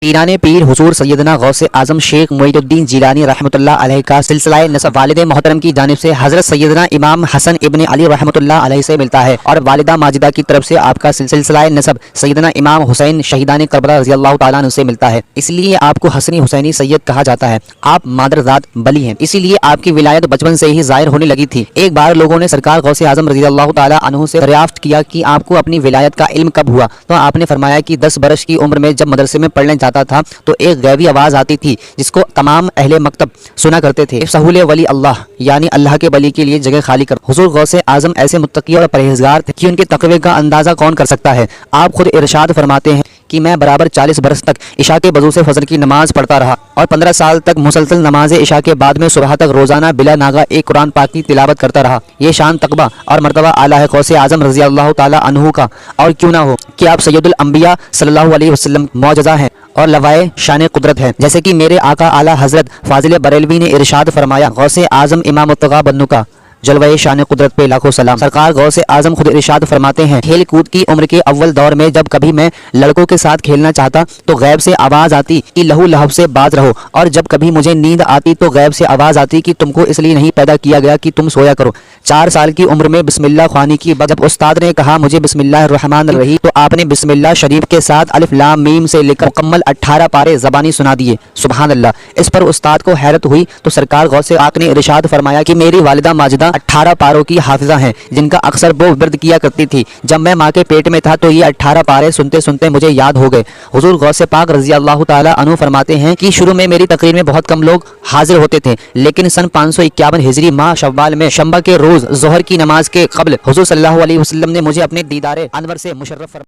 पीराने पीर हुजूर सैयदना गौसे आजम शेख मोइनुद्दीन जिलानी रहमतुल्लाह अलैह का सिलसिला नसब वालिद मोहतरम की जानिब से हजरत सैयदना इमाम हसन इब्न अली रहमतुल्लाह अलैह से मिलता है और वालिदा माजिदा की तरफ से आपका सिलसिला नसब सैयदना इमाम हुसैन शहीदान करबला रज़ियल्लाहु ताला अन्हु से मिलता है। इसलिए आपको हसनी हुसैनी सैयद कहा जाता है। आप मादरजात बली हैं, इसीलिए आपकी विलायत बचपन से ही जाहिर होने लगी थी। एक बार लोगों ने सरकार गौसे आजम रज़ियल्लाहु ताला अन्हु से दरियाफ्त किया कि आपको अपनी विलायत का इल्म कब हुआ, तो आपने फरमाया कि 10 बरस की उम्र में जब मदरसे में पढ़ने जाता था तो एक गैबी आवाज आती थी जिसको तमाम अहले मकतब सुना करते थे। सहूले वली अल्लाह यानी अल्लाह के वली के लिए जगह खाली कर। हुजूर गौसे आजम ऐसे मुत्तकी और परहेजगार थे कि उनके तकवे का अंदाजा कौन कर सकता है। आप खुद इरशाद फरमाते हैं कि मैं बराबर 40 बरस तक इशा के वजू से फजर की नमाज पढ़ता रहा और 15 साल तक मुसलसल नमाज इशा के बाद में सुबह तक रोजाना बिला नागा एक कुरान पाक की तिलावत करता रहा। ये शान तकबा और मर्तबा आला है गौसे आजम रज़ियल्लाहु ताला अन्हु का, और क्यों ना हो कि आप सैयदुल अंबिया सल्लल्लाहु अलैहि वसल्लम मौजज़ा हैं और लवाए शान कुदरत है। जैसे कि मेरे आका आला हजरत फाजिल बरेलवी ने इरशाद फरमाया, गौसे आजम इमाम मुत्तका बन्नू का जलवाए शान कुदरत पे लाखों सलाम। सरकार गौसे आजम खुद इरशाद फरमाते हैं, खेल कूद की उम्र के अव्वल दौर में जब कभी मैं लड़कों के साथ खेलना चाहता तो गैब से आवाज आती कि लहू लहब से बाज रहो, और जब कभी मुझे नींद आती तो गैब से आवाज आती कि तुमको इसलिए नहीं पैदा किया गया कि तुम सोया करो। 4 साल की उम्र में बिस्मिल्लाह ख्वानी की जब उस्ताद ने कहा मुझे बिस्मिल्लाह रहमान रही, तो आपने बिस्मिल्लाह शरीफ के साथ अलिफ लाम मीम से लेकर मुकम्मल 18 पारे जबानी सुना दिए। सुभान अल्लाह। इस पर उस्ताद को हैरत हुई तो सरकार गौसे आक ने इरशाद फरमाया कि मेरी वालिदा माजिदा 18 पारों की हाफिजा हैं, जिनका अक्सर वो विर्द किया करती थी। जब मैं माँ के पेट में था तो ये 18 पारे सुनते सुनते मुझे याद हो गए। हुजूर गौसे पाक रज़ियल्लाहु ताला अन्हु फरमाते हैं कि शुरू में मेरी तकरीर में बहुत कम लोग हाजिर होते थे, लेकिन सन 551 हिजरी माह शव्वाल में शंबा के रोज जोहर की नमाज के कब्ल हुजूर सल्लल्लाहु अलैहि वसल्लम ने मुझे अपने दीदारे अनवर से मुशर्रफ